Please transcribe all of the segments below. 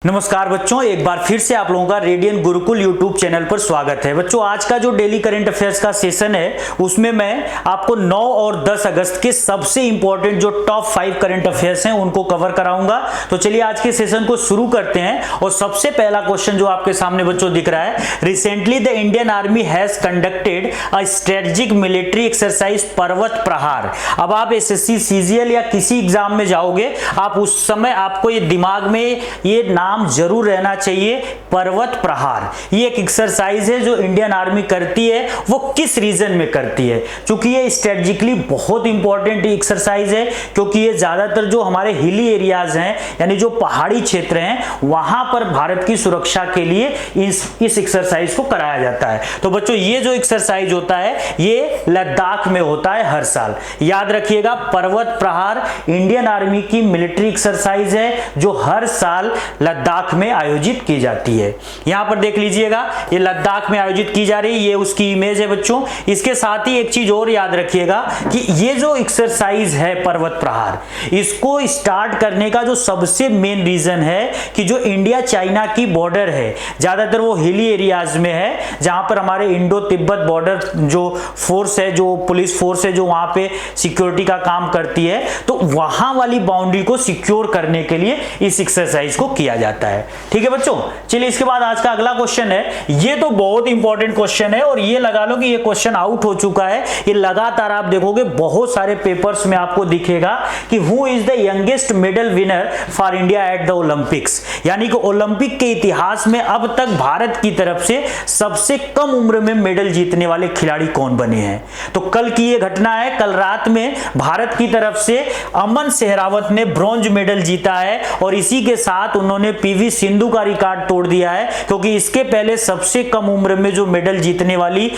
नमस्कार बच्चों, एक बार फिर से आप लोगों का रेडियन गुरुकुल यूट्यूब चैनल पर स्वागत है। बच्चों, आज का जो डेली करंट अफेयर्स का सेशन है उसमें मैं आपको 9 और 10 अगस्त के सबसे इंपॉर्टेंट जो टॉप 5 करंट अफेयर्स हैं उनको कवर कराऊंगा। तो चलिए आज के सेशन को शुरू करते हैं। और सबसे पहला क्वेश्चन जो आपके सामने बच्चों दिख रहा है, recently the Indian army has conducted a strategic military exercise पर्वत प्रहार। अब आप एसएससी सीजीएल या किसी एग्जाम में जाओगे, आप उस समय आपको ये दिमाग में ये नाम जरूर रहना चाहिए, पर्वत प्रहार। ये एक एक्सरसाइज है जो इंडियन आर्मी करती है। वो किस रीजन में करती है? क्योंकि ये स्ट्रेटेजिकली बहुत इंपॉर्टेंट एक्सरसाइज है, क्योंकि ये ज्यादातर जो हमारे हिली एरियाज हैं, यानी जो पहाड़ी क्षेत्र हैं, वहां पर भारत की सुरक्षा के लिए इस एक्सरसाइज को कराया जाता है। तो बच्चों, ये जो एक्सरसाइज होता है ये लद्दाख में होता है हर साल। याद रखिएगा, पर्वत प्रहार इंडियन आर्मी की मिलिट्री एक्सरसाइज है जो हर साल लद्दाख में आयोजित की जाती है। यहां पर देख लीजिएगा, ये लद्दाख में आयोजित की जा रही है, ये उसकी इमेज है बच्चों। इसके साथ ही एक चीज और याद रखिएगा कि ये जो एक्सरसाइज है पर्वत प्रहार, इसको स्टार्ट करने का जो सबसे मेन रीजन है कि जो इंडिया चाइना की बॉर्डर है, ज्यादातर वो हिली एरियाज में है, जहां पर हमारे इंडो तिब्बत बॉर्डर जो फोर्स है, जो पुलिस फोर्स है, जो वहां पे सिक्योरिटी का काम करती है, तो वहां वाली बाउंड्री को सिक्योर करने के लिए इस एक्सरसाइज को किया जाता है। ठीक है बच्चों, चलिए इसके बाद आज का अगला क्वेश्चन है। ये तो बहुत इंपॉर्टेंट क्वेश्चन है और ये लगा लो कि ये क्वेश्चन आउट हो चुका है। ये लगातार आप देखोगे बहुत सारे पेपर्स में आपको दिखेगा कि who is the youngest medal winner for India at the Olympics, यानी कि ओलंपिक के इतिहास में अब तक भारत की तरफ से सबसे कम उम्र में मेडल जीतने वाले खिलाड़ी कौन बने हैं। तो कल की ये घटना है, कल रात में भारत की तरफ से अमन सहरावत ने ब्रॉन्ज मेडल जीता है और इसी के साथ उन्होंने पीवी सिंधु का रिकॉर्ड तोड़ दिया है, क्योंकि इसके पहले सबसे कम उम्र में जो मेडल जीतने वाली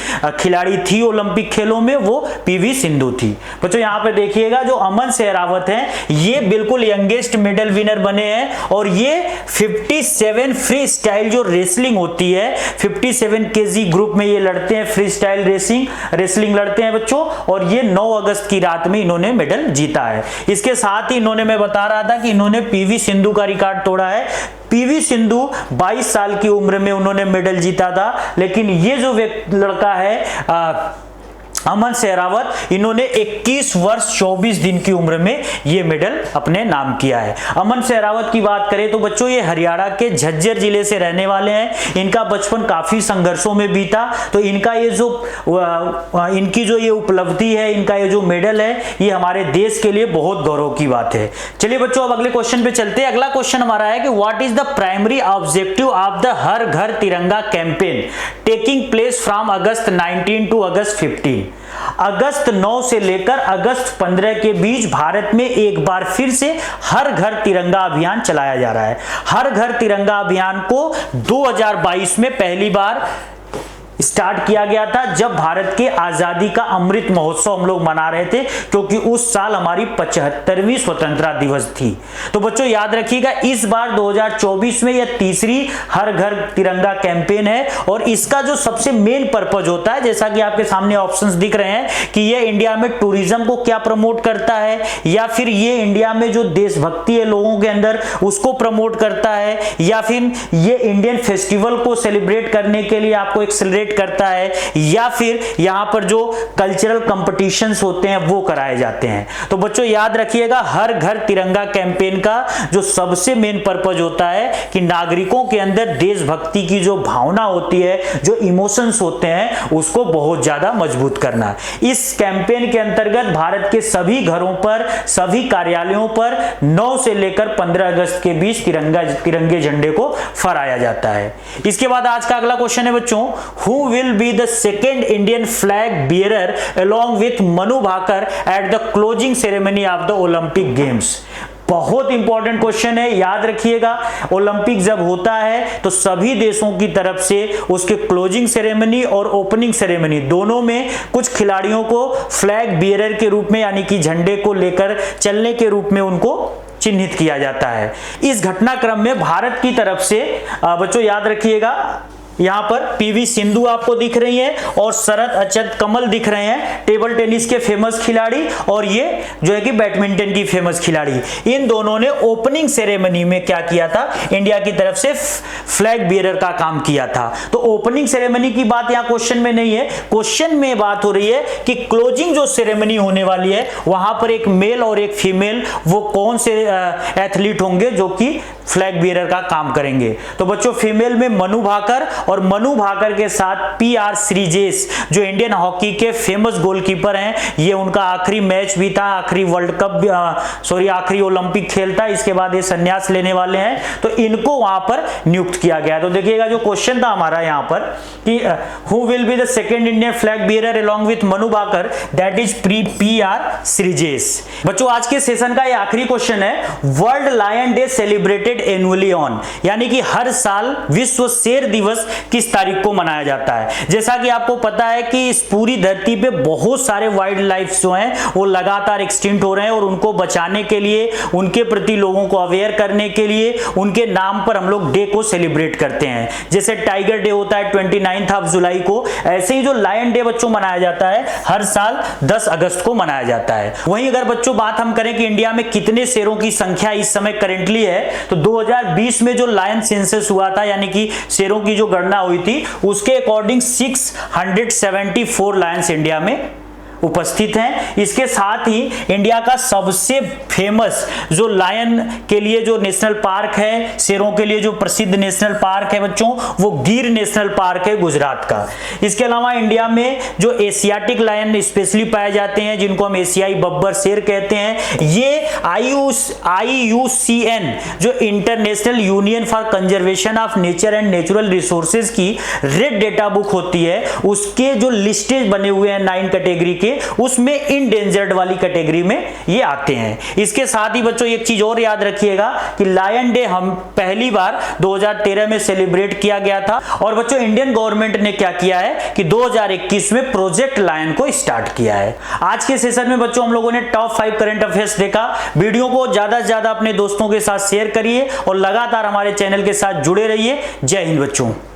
खिलाड़ी थी ओलंपिक खेलों में, वो पीवी सिंधु थी। बच्चों यहां पे देखिएगा, जो अमन सहरावत हैं ये बिल्कुल यंगेस्ट मेडल विनर बने हैं और ये 57 फ्री स्टाइल जो रेसलिंग होती है, 57 केजी ग्रुप में ये लड़ते हैं, फ्री स्टाइल रेसलिंग लड़ते हैं बच्चों। और ये 9 अगस्त की रात में इन्होंने मेडल जीता है। इसके साथ ही इन्होंने, मैं बता रहा था कि इन्होंने पीवी सिंधु का रिकॉर्ड तोड़ा है। पीवी सिंधु 22 साल की उम्र में उन्होंने मेडल जीता था, लेकिन ये जो लड़का है अमन सहरावत, इन्होंने 21 वर्ष 24 दिन की उम्र में ये मेडल अपने नाम किया है। अमन सहरावत की बात करें तो बच्चों ये हरियाणा के झज्जर जिले से रहने वाले हैं। इनका बचपन काफी संघर्षों में बीता, तो इनका ये जो इनकी जो ये उपलब्धि है, इनका ये जो मेडल है, ये हमारे देश के लिए बहुत गौरव की बात है। चलिए बच्चों, अब अगले क्वेश्चन पे चलते हैं। अगला क्वेश्चन हमारा है कि what is the primary objective of the Har Ghar Tiranga campaign taking place from August 19 to August 15। अगस्त 9 से लेकर अगस्त 15 के बीच भारत में एक बार फिर से हर घर तिरंगा अभियान चलाया जा रहा है। हर घर तिरंगा अभियान को 2022 में पहली बार स्टार्ट किया गया था, जब भारत के आजादी का अमृत महोत्सव हम लोग मना रहे थे, क्योंकि उस साल हमारी 75वीं स्वतंत्रता दिवस थी। तो बच्चों याद रखिएगा, इस बार 2024 में यह तीसरी हर घर तिरंगा कैंपेन है और इसका जो सबसे मेन पर्पज होता है, जैसा कि आपके सामने ऑप्शंस दिख रहे हैं, कि यह इंडिया में टूरिज्म को क्या प्रमोट करता है, या फिर ये इंडिया में जो देशभक्ति है लोगों के अंदर उसको प्रमोट करता है, या फिर ये इंडियन फेस्टिवल को सेलिब्रेट करने के लिए आपको एक्सेलरेट करता है, या फिर यहां पर जो कल्चरल कंपटीशंस होते हैं वो कराए जाते हैं। तो बच्चों याद रखिएगा, हर घर तिरंगा कैंपेन का जो सबसे मेन पर्पज होता है कि नागरिकों के अंदर देशभक्ति की जो भावना होती है, जो इमोशंस होते हैं, उसको बहुत ज्यादा मजबूत करना। इस कैंपेन के अंतर्गत भारत के सभी घरों पर, सभी कार्यालयों पर 9 से लेकर 15 अगस्त के बीच तिरंगे झंडे को फहराया जाता है। इसके बाद आज का अगला क्वेश्चन है बच्चों, Who will be the second Indian flag bearer along with Manu Bhaker at the closing ceremony of the Olympic Games? बहुत इंपॉर्टेंट क्वेश्चन है, याद रखिएगा। ओलंपिक जब होता है तो सभी देशों की तरफ से उसके क्लोजिंग सेरेमनी और ओपनिंग सेरेमनी दोनों में कुछ खिलाड़ियों को फ्लैग बियरर के रूप में, यानी कि झंडे को लेकर चलने के रूप में उनको चिन्हित किया जाता है। इस घटनाक्रम में भारत की तरफ से बच्चों याद रखिएगा, यहाँ पर पीवी सिंधु आपको दिख रही है और शरद अचंत कमल दिख रहे हैं, टेबल टेनिस के फेमस खिलाड़ी, और ये जो है कि बैडमिंटन की फेमस खिलाड़ी। इन दोनों ने ओपनिंग सेरेमनी में क्या किया था, इंडिया की तरफ से फ्लैग बियरर का काम किया था। तो ओपनिंग सेरेमनी की बात यहाँ क्वेश्चन में नहीं है, क्वेश्चन में बात हो रही है कि क्लोजिंग जो सेरेमनी होने वाली है वहां पर एक मेल और एक फीमेल, वो कौन से एथलीट होंगे जो कि फ्लैग बियरर का काम करेंगे। तो बच्चों फीमेल में मनु भाकर, और मनु भाकर के साथ पीआर श्रीजेश जो इंडियन हॉकी के फेमस गोलकीपर हैं, ये उनका आखिरी मैच भी था, आखिरी वर्ल्ड कप आखिरी ओलंपिक खेल था, इसके बाद ये संन्यास लेने वाले हैं, तो इनको वहां पर नियुक्त किया गया। तो देखिएगा जो क्वेश्चन था हमारा यहाँ पर कि who will be the second Indian flag bearer along with Manu Bhaker, that is PR Sreejesh. बच्चों आज के सेशन का ये आखिरी क्वेश्चन है, world lion day celebrated annually on, यानी कि हर साल विश्व शेर दिवस किस तारीख को मनाया जाता है। जैसा कि आपको पता है कि इस पूरी धरती पे बहुत सारे वाइल्ड लाइफ जो हैं वो लगातार एक्सटिंक्ट हो रहे हैं, और उनको बचाने के लिए, उनके प्रति लोगों को अवेयर करने के लिए उनके नाम पर हम लोग डे को सेलिब्रेट करते हैं। जैसे टाइगर डे होता है 29 जुलाई को, ऐसे ही जो लायन डे बच्चों मनाया जाता है हर साल 10 अगस्त को मनाया जाता है। वहीं अगर बच्चों बात हम करें कि इंडिया में कितने शेरों की संख्या इस समय करेंटली है, तो 2020 में जो लायन सेंसस हुआ था, यानी कि शेरों की जो गणना हुई थी, उसके अकॉर्डिंग 674 लायंस इंडिया में उपस्थित हैं। इसके साथ ही इंडिया का सबसे फेमस जो लायन के लिए जो नेशनल पार्क है, शेरों के लिए जो प्रसिद्ध नेशनल पार्क है बच्चों, वो गिर नेशनल पार्क है गुजरात का। इसके अलावा इंडिया में जो एशियाटिक लायन स्पेशली पाए जाते हैं, जिनको हम एशियाई बब्बर शेर कहते हैं, ये IUCN जो international union for conservation of nature and natural resources की रेड डेटा बुक होती है, उसके जो लिस्टेज बने हुए हैं 9 कैटेगरी के, उसमें इंडेंजर्ड वाली कैटेगरी में ये आते हैं। इसके साथ ही बच्चों एक चीज और याद रखिएगा कि लायन डे हम पहली बार 2013 में सेलिब्रेट किया गया था, और बच्चों इंडियन गवर्नमेंट ने क्या किया है कि 2021 में प्रोजेक्ट लायन को स्टार्ट किया है। आज के सेशन में बच्चों हम लोगों ने टॉप 5 करंट अफेयर्स देखा। वीडियो को ज्यादा से ज्यादा अपने दोस्तों के साथ शेयर करिए और लगातार हमारे चैनल के साथ जुड़े रहिए। जय हिंद बच्चों।